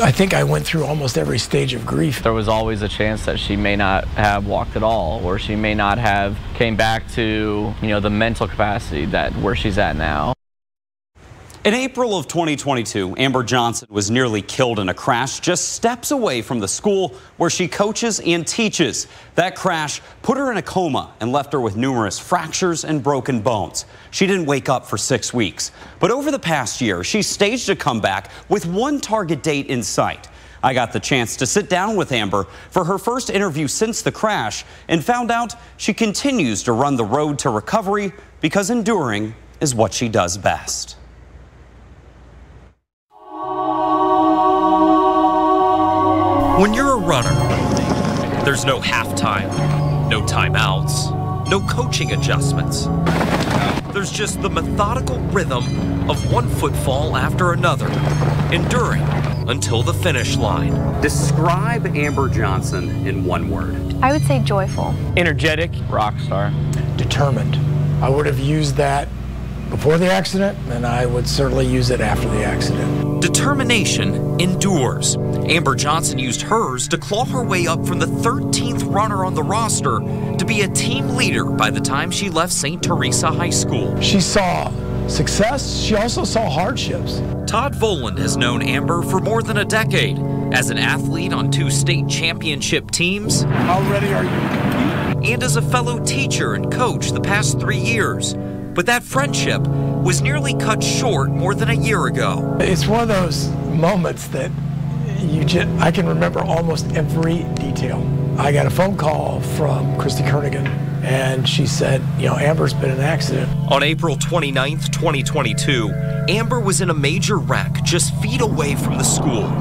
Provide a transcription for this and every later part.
I think I went through almost every stage of grief. There was always a chance that she may not have walked at all, or she may not have came back to, the mental capacity where she's at now. In April of 2022, Amber Johnson was nearly killed in a crash just steps away from the school where she coaches and teaches. That crash put her in a coma and left her with numerous fractures and broken bones. She didn't wake up for 6 weeks. But over the past year, she staged a comeback with one target date in sight. I got the chance to sit down with Amber for her first interview since the crash and found out she continues to run the road to recovery because enduring is what she does best. When you're a runner, there's no halftime, no timeouts, no coaching adjustments. There's just the methodical rhythm of one footfall after another, enduring until the finish line. Describe Amber Johnson in one word. I would say joyful. Energetic. Rock star. Determined. I would have used that before the accident, and I would certainly use it after the accident. Determination endures. Amber Johnson used hers to claw her way up from the 13th runner on the roster to be a team leader by the time she left St. Teresa High School. She saw success. She also saw hardships. Todd Voland has known Amber for more than a decade. As an athlete on 2 state championship teams. How ready are you? And as a fellow teacher and coach the past 3 years. But that friendship was nearly cut short more than a year ago. It's one of those moments that I can remember almost every detail. I got a phone call from Christy Kernigan, and she said, Amber's been in an accident. On April 29th, 2022, Amber was in a major wreck just feet away from the school.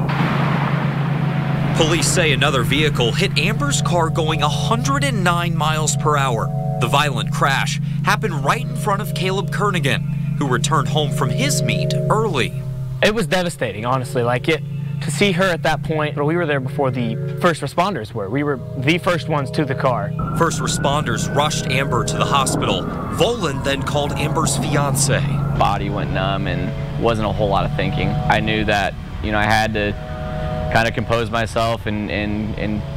Police say another vehicle hit Amber's car going 109 miles per hour. The violent crash happened right in front of Caleb Kernigan, who returned home from his meet early. It was devastating, honestly. To see her at that point, we were there before the first responders were. We were the first ones to the car. First responders rushed Amber to the hospital. Voland then called Amber's fiance. Body went numb and wasn't a whole lot of thinking. I knew that, I had to kind of compose myself and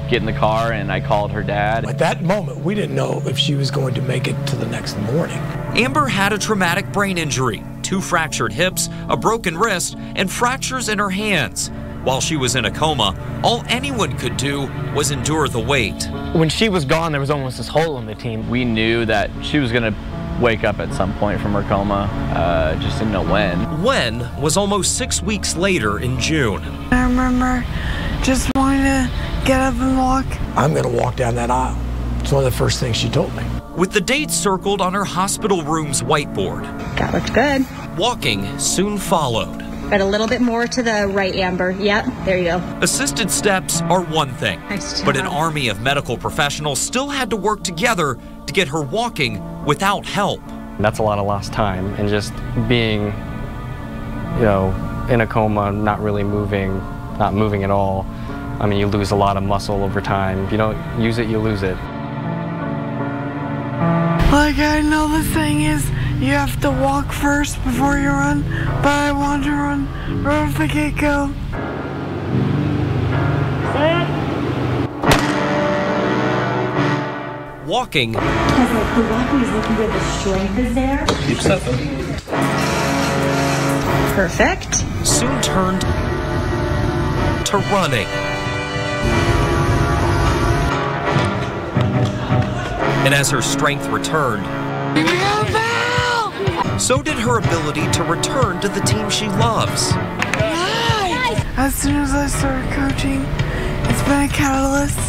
get in the car, and I called her dad. At that moment, we didn't know if she was going to make it to the next morning. Amber had a traumatic brain injury, 2 fractured hips, a broken wrist, and fractures in her hands. While she was in a coma, all anyone could do was endure the wait. When she was gone, there was almost this hole in the team. We knew that she was going to wake up at some point from her coma, just didn't know when. When was almost 6 weeks later in June. I remember just wanting to get up and walk. I'm going to walk down that aisle. It's one of the first things she told me. With the date circled on her hospital room's whiteboard. That looked good. Walking soon followed. But a little bit more to the right, Amber. Yep, there you go. Assisted steps are one thing, Nice job. but an army of medical professionals still had to work together to get her walking without help. That's a lot of lost time, and just being, in a coma, not really moving, not moving at all. I mean, you lose a lot of muscle over time. If you don't use it, you lose it. I know the saying is you have to walk first before you run, but I want to run right off the get-go. Walking. The walking is looking good. The strength is there. Keep stepping. Perfect. Soon turned to running. And as her strength returned, so did her ability to return to the team she loves. As soon as I started coaching, it's been a catalyst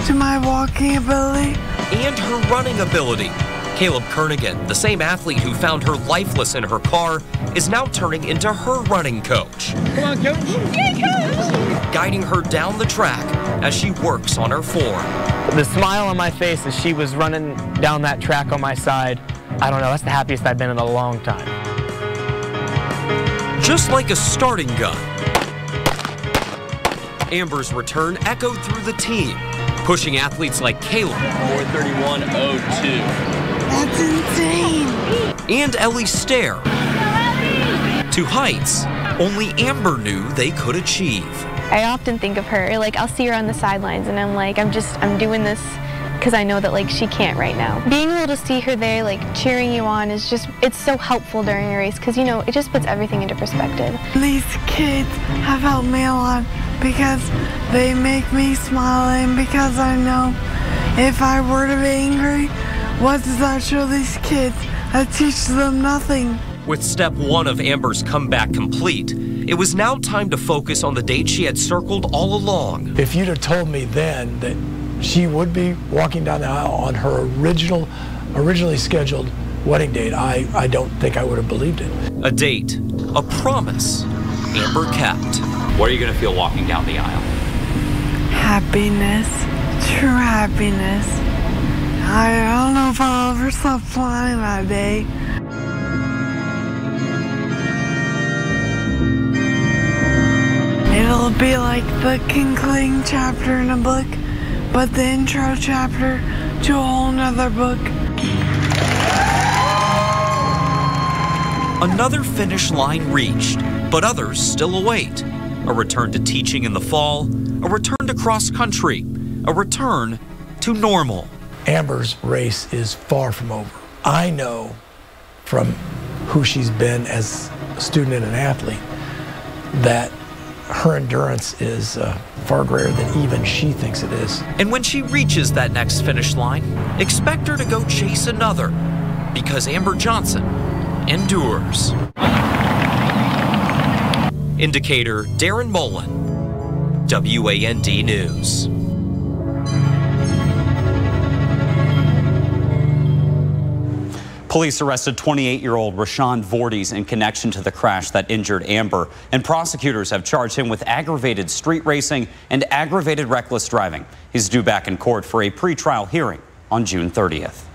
to my walking ability. And her running ability. Caleb Kernigan, the same athlete who found her lifeless in her car, is now turning into her running coach. Come on, coach. Yeah, coach! Guiding her down the track as she works on her form. The smile on my face as she was running down that track on my side, I don't know, that's the happiest I've been in a long time. Just like a starting gun, Amber's return echoed through the team, pushing athletes like Caleb, 4:31:02. That's insane. and Ellie Stair to heights only Amber knew they could achieve. I often think of her, like I'll see her on the sidelines and I'm like, I'm doing this because I know that like she can't right now. Being able to see her there like cheering you on is just, it's so helpful during a race because, you know, it just puts everything into perspective. These kids have helped me a lot because they make me smile, and because I know if I were to be angry, what does that show these kids? That teaches them nothing. With step 1 of Amber's comeback complete, it was now time to focus on the date she had circled all along. If you'd have told me then that she would be walking down the aisle on her originally scheduled wedding date, I don't think I would have believed it. A date, a promise, Amber kept. What are you going to feel walking down the aisle? Happiness, true happiness. I don't know if I'll ever stop smiling that day. It'll be like the concluding chapter in a book, but the intro chapter to a whole nother book. Another finish line reached, but others still await. A return to teaching in the fall, a return to cross country, a return to normal. Amber's race is far from over. I know from who she's been as a student and an athlete that her endurance is far greater than even she thinks it is. And when she reaches that next finish line, expect her to go chase another, because Amber Johnson endures. Indicator Darren Mullen, WAND News. Police arrested 28-year-old Rashawn Voorhees in connection to the crash that injured Amber, and prosecutors have charged him with aggravated street racing and aggravated reckless driving. He's due back in court for a pretrial hearing on June 30th.